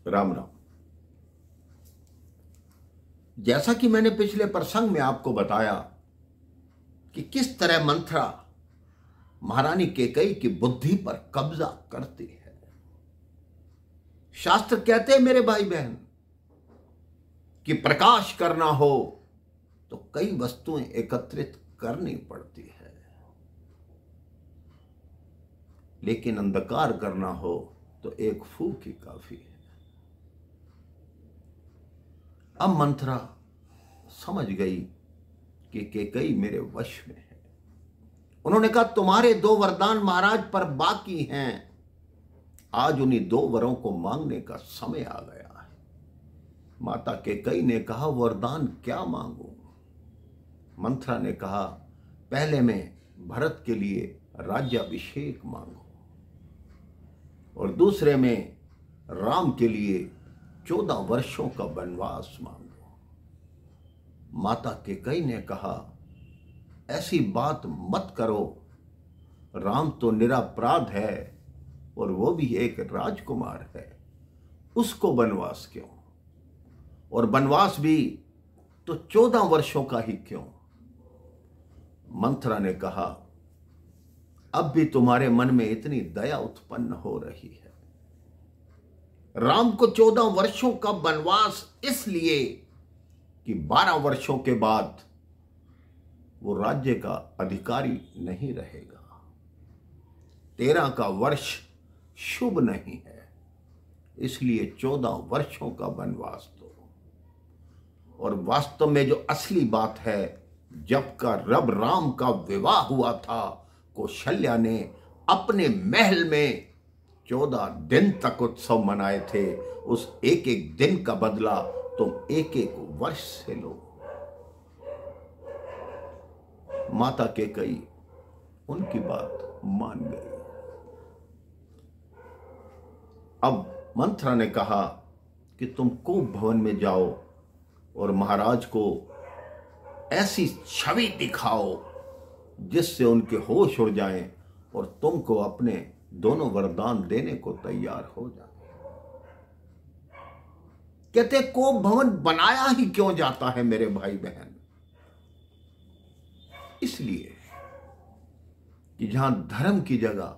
राम राम। जैसा कि मैंने पिछले प्रसंग में आपको बताया कि किस तरह मंथरा महारानी कैकेयी की बुद्धि पर कब्जा करती है। शास्त्र कहते हैं मेरे भाई बहन कि प्रकाश करना हो तो कई वस्तुएं एकत्रित करनी पड़ती है, लेकिन अंधकार करना हो तो एक फूंक ही काफी है। अब मंथरा समझ गई कि कैकेयी मेरे वश में है। उन्होंने कहा तुम्हारे 2 वरदान महाराज पर बाकी हैं, आज उन्हीं 2 वरों को मांगने का समय आ गया है। माता कैकेयी ने कहा वरदान क्या मांगूं? मंथरा ने कहा पहले मैं भरत के लिए राज्याभिषेक मांगू और दूसरे में राम के लिए 14 वर्षों का वनवास मांगो। माता कैकेयी ने कहा ऐसी बात मत करो, राम तो निरपराध है और वो भी एक राजकुमार है, उसको वनवास क्यों? और वनवास भी तो 14 वर्षों का ही क्यों? मंथरा ने कहा अब भी तुम्हारे मन में इतनी दया उत्पन्न हो रही है। राम को 14 वर्षों का वनवास इसलिए कि 12 वर्षों के बाद वो राज्य का अधिकारी नहीं रहेगा। 13 का वर्ष शुभ नहीं है, इसलिए 14 वर्षों का वनवास दो। और वास्तव में जो असली बात है, जब का रब राम का विवाह हुआ था, कौशल्या ने अपने महल में 14 दिन तक उत्सव मनाए थे। उस एक एक दिन का बदला तुम एक एक वर्ष से लो। माता कैकेयी उनकी बात मान गई। अब मंथरा ने कहा कि तुम कोप भवन में जाओ और महाराज को ऐसी छवि दिखाओ जिससे उनके होश उड़ जाएं और तुमको अपने दोनों वरदान देने को तैयार हो जाए। कहते कोप भवन बनाया ही क्यों जाता है मेरे भाई बहन? इसलिए कि जहां धर्म की जगह,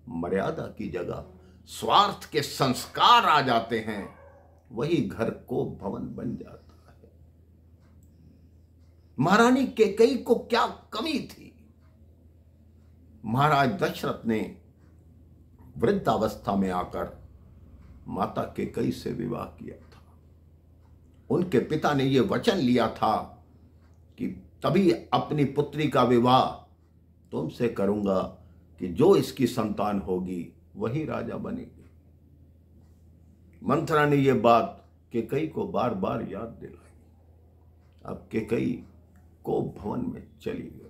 मर्यादा की जगह स्वार्थ के संस्कार आ जाते हैं, वही घर कोप भवन बन जाता है। महारानी कैकेयी को क्या कमी थी? महाराज दशरथ ने वृद्धावस्था में आकर माता कैकेयी से विवाह किया था। उनके पिता ने यह वचन लिया था कि तभी अपनी पुत्री का विवाह तुमसे करूंगा कि जो इसकी संतान होगी वही राजा बनेगी। मंथरा ने यह बात कैकेयी को बार बार याद दिलाई। अब कैकेयी कोप भवन में चली गई।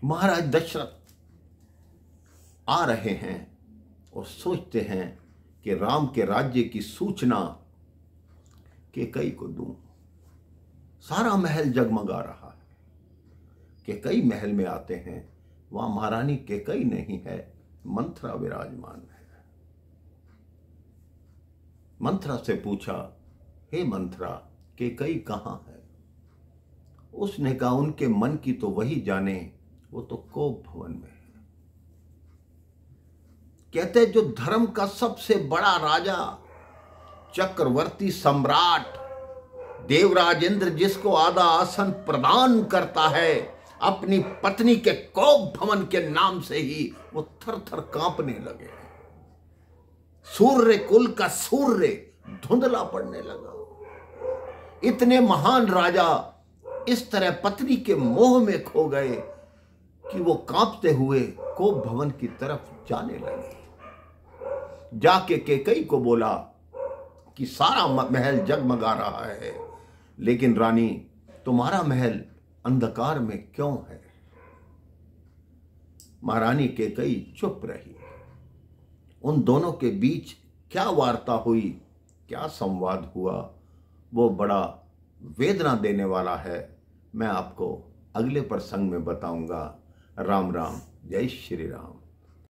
महाराज दशरथ आ रहे हैं और सोचते हैं कि राम के राज्य की सूचना कैकेयी को दूं। सारा महल जगमगा रहा है। कैकेयी महल में आते हैं, वहां महारानी कैकेयी नहीं है, मंथरा विराजमान है। मंथरा से पूछा हे मंथरा, कैकेयी कहां है? उसने कहा उनके मन की तो वही जाने, वो तो कोप भवन में है। कहते जो धर्म का सबसे बड़ा राजा, चक्रवर्ती सम्राट देवराज इंद्र, जिसको आधा आसन प्रदान करता है, अपनी पत्नी के कोप भवन के नाम से ही वो थर थर कांपने लगे। सूर्य कुल का सूर्य धुंधला पड़ने लगा। इतने महान राजा इस तरह पत्नी के मोह में खो गए कि वो कांपते हुए कोप भवन की तरफ जाने लगे। जाके कैकेयी को बोला कि सारा महल जगमगा रहा है, लेकिन रानी तुम्हारा महल अंधकार में क्यों है? महारानी कैकेयी चुप रही। उन दोनों के बीच क्या वार्ता हुई, क्या संवाद हुआ, वो बड़ा वेदना देने वाला है। मैं आपको अगले प्रसंग में बताऊंगा। राम राम, जय श्री राम।